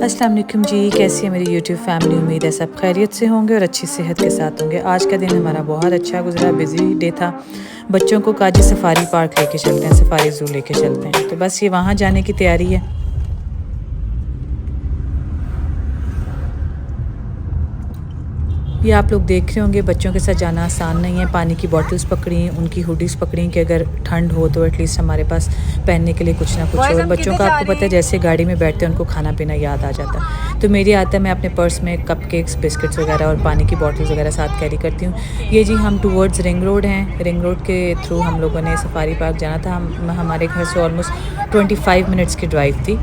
अस्सलाम वालेकुम जी, कैसी है मेरी यूट्यूब फैमिली। उम्मीद है सब खैरियत से होंगे और अच्छी सेहत के साथ होंगे। आज का दिन हमारा बहुत अच्छा गुजरा, बिजी डे था। बच्चों को काजी सफारी पार्क लेके चलते हैं, सफारी ज़ू लेके चलते हैं, तो बस ये वहाँ जाने की तैयारी है। ये आप लोग देख रहे होंगे, बच्चों के साथ जाना आसान नहीं है। पानी की बॉटल्स पकड़ी, उनकी हुडीज़ पकड़ी कि अगर ठंड हो तो एटलीस्ट हमारे पास पहनने के लिए कुछ ना कुछ हो। और बच्चों का आपको पता है, जैसे गाड़ी में बैठते हैं उनको खाना पीना याद आ जाता है। तो मेरी आदत है, मैं अपने पर्स में कपकेक्स, बिस्किट्स वगैरह और पानी की बॉटल्स वगैरह साथ कैरी करती हूँ। ये जी हम टूवर्ड्स रिंग रोड हैं। रिंग रोड के थ्रू हम लोगों ने सफारी पार्क जाना था। हमारे घर से ऑलमोस्ट 25 मिनट्स की ड्राइव थी।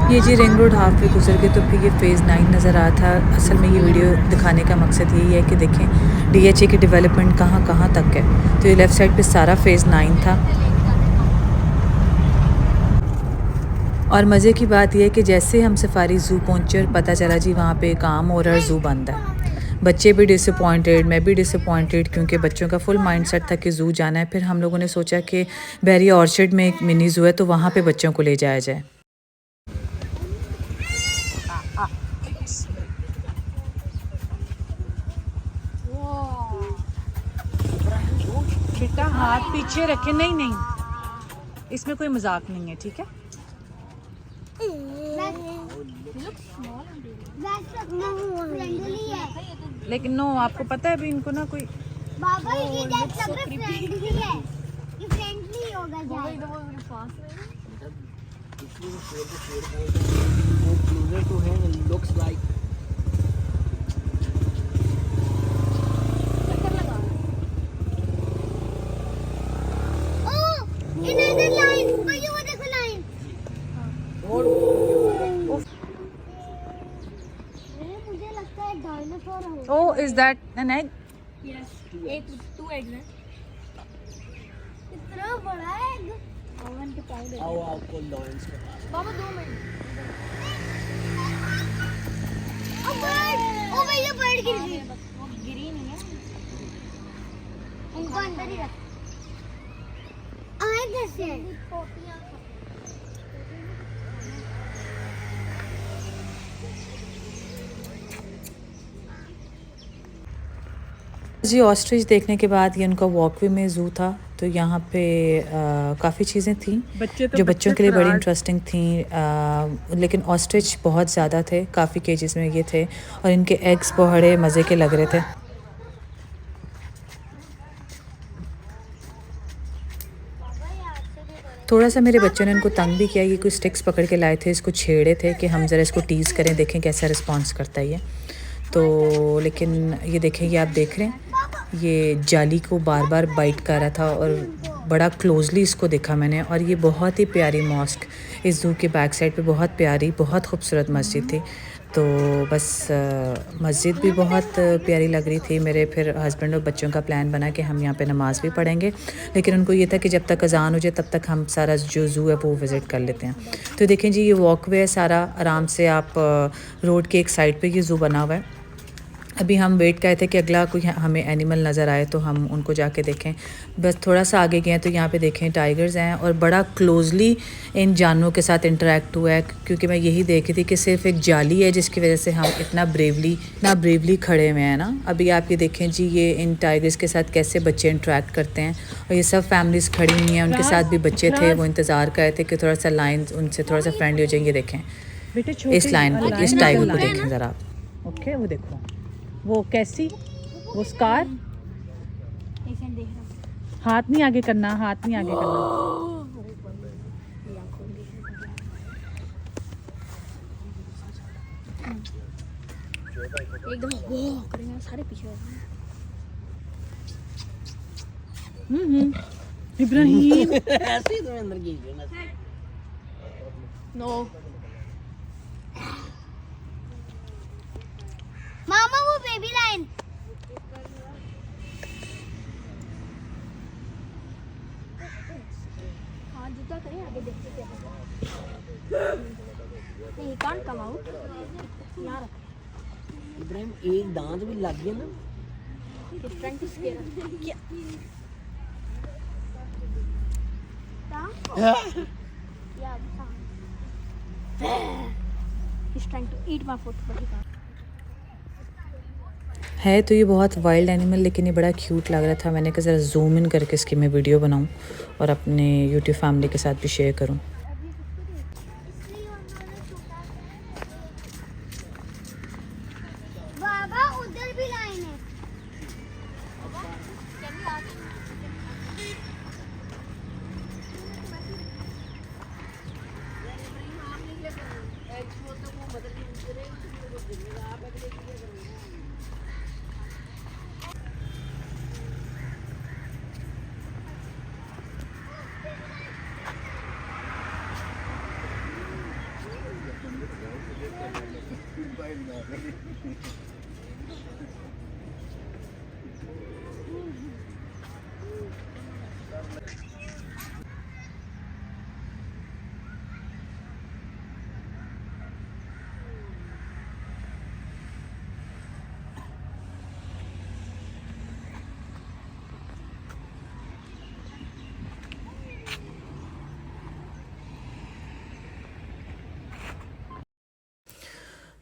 ये जी रिंग रोड हाफ वे गुजर के तो फिर ये फ़ेज़ 9 नज़र आ था। असल में ये वीडियो दिखाने का मकसद यही है कि देखें डीएचए की डेवलपमेंट कहाँ कहाँ तक है। तो ये लेफ़्ट साइड पे सारा फ़ेज़ 9 था। और मज़े की बात यह है कि जैसे हम सफारी ज़ू पहुँचे और पता चला जी वहाँ पे काम हो रहा है, ज़ू बंद है। बच्चे भी डिसअपॉइंटेड, मैं भी डिसअपॉइंटेड, क्योंकि बच्चों का फुल माइंडसेट था कि ज़ू जाना है। फिर हम लोगों ने सोचा कि बैरिया ऑर्चर्ड में एक मिनी ज़ू है, तो वहाँ पे बच्चों को ले जाया जाए। बेटा हाथ पीछे रखे, नहीं नहीं, इसमें कोई मजाक नहीं है, ठीक है। लेकिन नो, आपको पता है अभी इनको ना कोई Oh, is that an egg? Yes. Two eggs हैं। इतना बड़ा एग। ओवन के पाउडर। आओ आपको लॉरेंस के पास। बाबा 2 मिनट। ओ भैया बर्ड गिर गई। वो गिरी नहीं है। उनको अंदर ही रख। आए कैसे? जी ऑस्ट्रिच देखने के बाद ये उनका वॉकवे में ज़ू था, तो यहाँ पे काफ़ी चीज़ें थी जो बच्चों के लिए बड़ी इंटरेस्टिंग थी। लेकिन ऑस्ट्रिच बहुत ज़्यादा थे, काफ़ी केजेस में ये थे, और इनके एग्स बड़े मज़े के लग रहे थे। थोड़ा सा मेरे बच्चों ने इनको तंग भी किया। ये कुछ स्टिक्स पकड़ के लाए थे, इसको छेड़े थे कि हम ज़रा इसको टीज़ करें, देखें कैसा रिस्पॉन्स करता है ये। तो लेकिन ये देखें, ये आप देख रहे हैं, ये जाली को बार बार बाइट कर रहा था और बड़ा क्लोजली इसको देखा मैंने। और ये बहुत ही प्यारी मॉस्क इस ज़ू के बैक साइड पे, बहुत प्यारी, बहुत खूबसूरत मस्जिद थी। तो बस मस्जिद भी बहुत प्यारी लग रही थी। मेरे फिर हस्बैंड और बच्चों का प्लान बना कि हम यहाँ पे नमाज़ भी पढ़ेंगे, लेकिन उनको ये था कि जब तक अज़ान हो जाए तब तक हम सारा जो ज़ू है वो विज़िट कर लेते हैं। तो देखें जी, ये वॉकवे है सारा, आराम से आप रोड के एक साइड पे ये ज़ू बना हुआ है। अभी हम वेट कर रहे थे कि अगला कोई हमें एनिमल नज़र आए तो हम उनको जाके देखें। बस थोड़ा सा आगे गए तो यहाँ पे देखें टाइगर्स हैं, और बड़ा क्लोजली इन जानवरों के साथ इंटरेक्ट हुआ है, क्योंकि मैं यही देख रही थी कि सिर्फ एक जाली है जिसकी वजह से हम इतना ब्रेवली खड़े हुए हैं ना। अभी आप ये देखें जी, ये इन टाइगर्स के साथ कैसे बच्चे इंटरेक्ट करते हैं, और ये सब फैमिलीज़ खड़ी हुई हैं, उनके साथ भी बच्चे थे, वो इंतज़ार कर रहे थे कि थोड़ा सा लाइन उनसे थोड़ा सा फ्रेंडली हो जाएंगे। देखें इस लाइन को, इस टाइगर को देखें ज़रा आप। ओके, वो देखो, वो कैसी, वो स्कार। हाथ नहीं आगे करना, हाथ नहीं आगे करना। एकदम वो करेंगे सारे पीछे। इब्राहिम ऐसे ही तो अंदर की नो मामा, वो बेबी लाइन। हाँ जूता करें, आगे देखते हैं। नहीं, he can't come out. यहाँ रख. इब्राहिम एक दांत भी लग गया ना. He's trying to scare us. क्या? Yeah. He's trying to eat my foot, but he can't. है तो ये बहुत वाइल्ड एनिमल, लेकिन ये बड़ा क्यूट लग रहा था। मैंने कहा ज़रा जूम इन करके इसकी मैं वीडियो बनाऊं और अपने यूट्यूब फैमिली के साथ भी शेयर करूं। बाबा उधर भी लाइन है।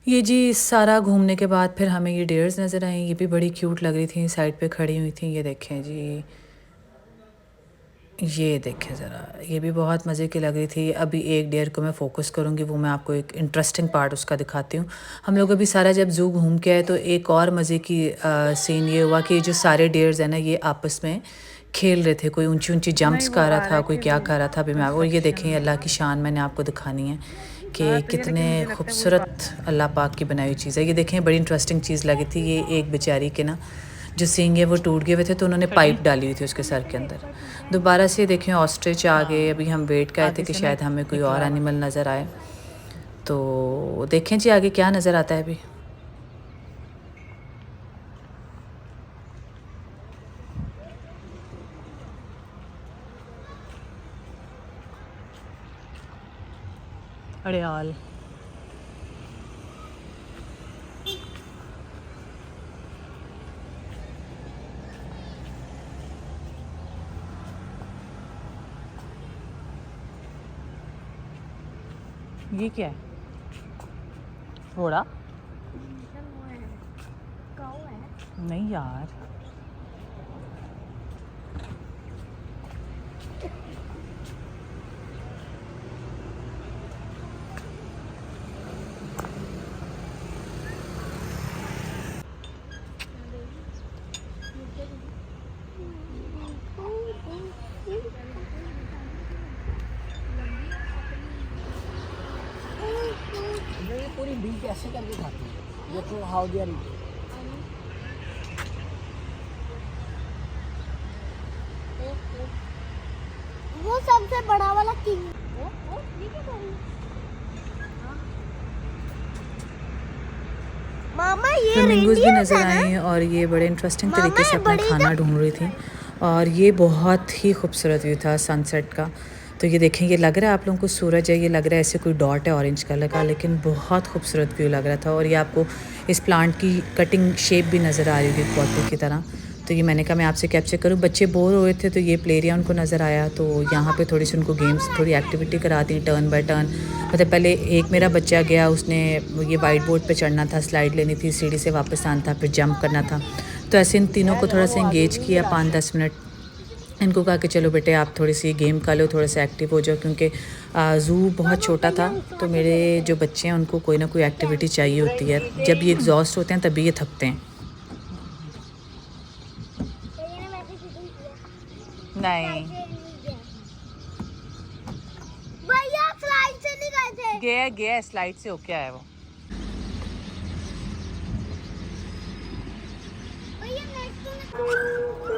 ये जी सारा घूमने के बाद फिर हमें ये डेयर्स नज़र आई। ये भी बड़ी क्यूट लग रही थी, साइड पे खड़ी हुई थी। ये देखें जी, ये देखें ज़रा, ये भी बहुत मज़े की लग रही थी। अभी एक डेयर को मैं फ़ोकस करूँगी, वो मैं आपको एक इंटरेस्टिंग पार्ट उसका दिखाती हूँ। हम लोग अभी सारा जब ज़ू घूम के आए तो एक और मज़े की सीन ये हुआ कि जो सारे डेयर्स हैं ना, ये आपस में खेल रहे थे। कोई ऊंची ऊंची जंप्स कर रहा था, कोई क्या कर रहा था। अभी मैं और ये देखें, अल्लाह की शान मैंने आपको दिखानी है कि कितने खूबसूरत अल्लाह पाक की बनाई हुई चीज़ है। ये देखें, बड़ी इंटरेस्टिंग चीज़ लगी थी। ये एक बेचारी के ना जो सींग है वो टूट गए हुए थे, तो उन्होंने पाइप डाली हुई थी उसके सर के अंदर। दोबारा से देखें ऑस्ट्रिच आ गए। अभी हम वेट कर रहे थे कि शायद हमें कोई और एनिमल नज़र आए, तो देखें जी आगे क्या नज़र आता है अभी। अड़याल ये क्या है? घोड़ा? नहीं यार, ये पूरी बी कैसे करके खाती है? ये तो हाउ दे आर ईटिंग। वो सबसे बड़ा वाला किंग। वो ये क्या कर रही है? मामा ये फ्लेमिंगोज भी नज़र आए और ये बड़े इंटरेस्टिंग तरीके से अपना खाना ढूंढ रही थी। और ये बहुत ही खूबसूरत व्यू था सनसेट का। तो ये देखें, ये लग रहा है आप लोगों को सूरज है, ये लग रहा है ऐसे कोई डॉट है ऑरेंज कलर का, लेकिन बहुत खूबसूरत व्यू लग रहा था। और ये आपको इस प्लांट की कटिंग शेप भी नज़र आ रही होगी पौधे की तरह। तो ये मैंने कहा मैं आपसे कैप्चर करूँ। बच्चे बोर हो रहे थे तो ये प्ले एरिया उनको नज़र आया, तो यहाँ पे थोड़ी सी उनको गेम्स, थोड़ी एक्टिविटी करा दी टर्न बाय टर्न। मतलब पहले एक मेरा बच्चा गया, उसने ये वाइट बोर्ड पे चढ़ना था, स्लाइड लेनी थी, सीढ़ी से वापस आना था, फिर जंप करना था। तो ऐसे इन तीनों को थोड़ा सा इंगेज किया 5-10 मिनट। इनको कहा कि चलो बेटे आप थोड़ी सी गेम कर लो, थोड़ा सा एक्टिव हो जाओ, क्योंकि ज़ू बहुत छोटा था। तो मेरे जो बच्चे हैं उनको कोई ना कोई एक्टिविटी चाहिए होती है। जब ये एग्जॉस्ट होते हैं तभी ये थकते हैं। नहीं भैया स्लाइड से नहीं गए थे। गया गया स्लाइड से होके आया वो।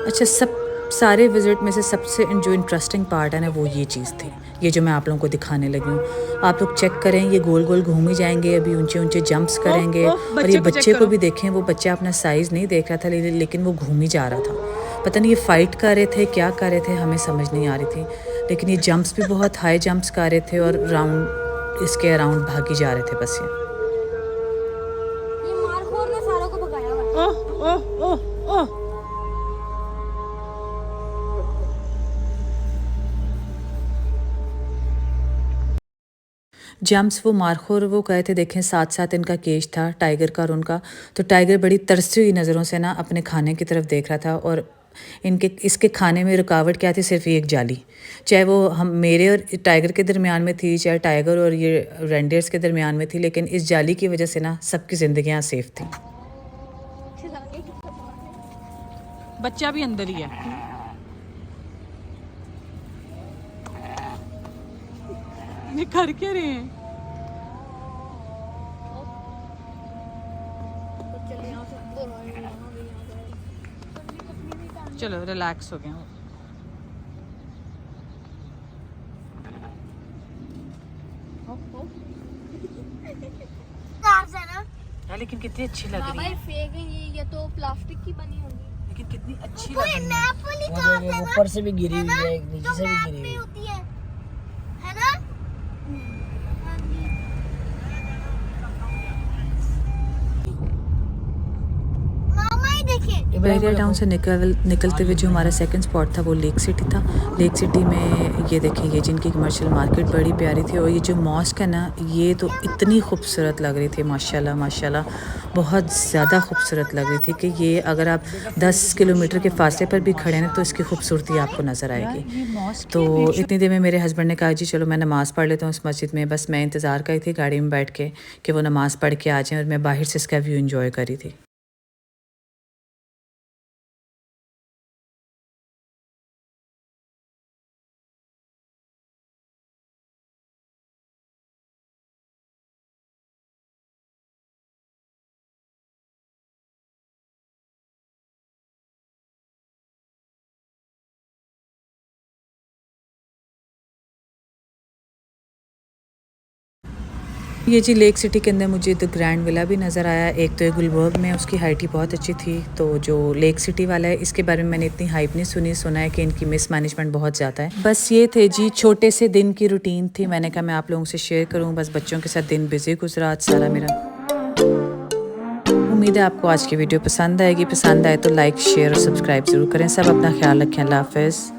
अच्छा, सब सारे विज़िट में से सबसे जो इंटरेस्टिंग पार्ट है ना, वो ये चीज़ थी, ये जो मैं आप लोगों को दिखाने लगी हूँ। आप लोग चेक करें, ये गोल गोल घूम ही जाएंगे, अभी ऊंचे ऊंचे जंप्स करेंगे। और ये बच्चे को भी देखें, वो बच्चा अपना साइज़ नहीं देख रहा था, लेकिन वो घूम ही जा रहा था। पता नहीं ये फ़ाइट कर रहे थे, क्या कर रहे थे, हमें समझ नहीं आ रही थी। लेकिन ये जंप्स भी बहुत हाई जंप्स कर रहे थे और राउंड इसके अराउंड भागी जा रहे थे बस ये। मारखोर ने सारों को भगाया हुआ है। ओह ओह ओह ओह, जम्प्स वो मारखोर वो गए थे, देखें साथ साथ इनका केज था टाइगर का और उनका। तो टाइगर बड़ी तरसी हुई नज़रों से ना अपने खाने की तरफ देख रहा था, और इसके खाने में रुकावट क्या थी, सिर्फ एक जाली। चाहे वो हम मेरे और टाइगर के दरमियान में थी, चाहे टाइगर और ये रेंडियर्स के दरमियान में थी, लेकिन इस जाली की वजह से ना सबकी ज़िंदगियाँ सेफ थी। बच्चा भी अंदर ही है। ये कर क्या रहे हैं? चलो रिलैक्स हो गए। लेकिन कितनी अच्छी लग रही है। फेक है ये तो प्लास्टिक की बनी होगी, लेकिन कितनी अच्छी लग रही है। ऊपर से भी गिरी हुई है, नीचे से भी गिरी हुई है। बहरिया टाउन से निकलते हुए जो हमारा सेकंड स्पॉट था वो लेक सिटी था। लेक सिटी में ये देखिए, ये जिनकी कमर्शियल मार्केट बड़ी प्यारी थी, और ये जो मॉस्क है ना, ये तो इतनी खूबसूरत लग रही थी, माशाल्लाह माशाल्लाह, बहुत ज़्यादा खूबसूरत लग रही थी कि ये अगर आप 10 किलोमीटर के फासले पर भी खड़े हैं तो इसकी खूबसूरती आपको नज़र आएगी। तो इतनी देर में मेरे हस्बैंड ने कहा जी चलो मैं नमाज़ पढ़ लेता हूँ इस मस्जिद में। बस मैं इंतज़ार कर रही थी गाड़ी में बैठ के कि वो नमाज़ पढ़ के आ जाएँ, और मैं बाहर से इसका व्यू इन्जॉय कर रही थी। ये जी लेक सिटी के अंदर मुझे द ग्रैंड विला भी नज़र आया। एक तो ये गुलबर्ग में, उसकी हाइट ही बहुत अच्छी थी। तो जो लेक सिटी वाला है इसके बारे में मैंने इतनी हाइप नहीं सुनी, सुना है कि इनकी मिसमैनेजमेंट बहुत ज़्यादा है। बस ये थे जी छोटे से दिन की रूटीन थी, मैंने कहा मैं आप लोगों से शेयर करूँ। बस बच्चों के साथ दिन बिजी गुजरा आज सारा मेरा। उम्मीद है आपको आज की वीडियो पसंद आएगी। पसंद आए तो लाइक शेयर और सब्सक्राइब ज़रूर करें। सब अपना ख्याल रखें। अल्लाह हाफ़िज़।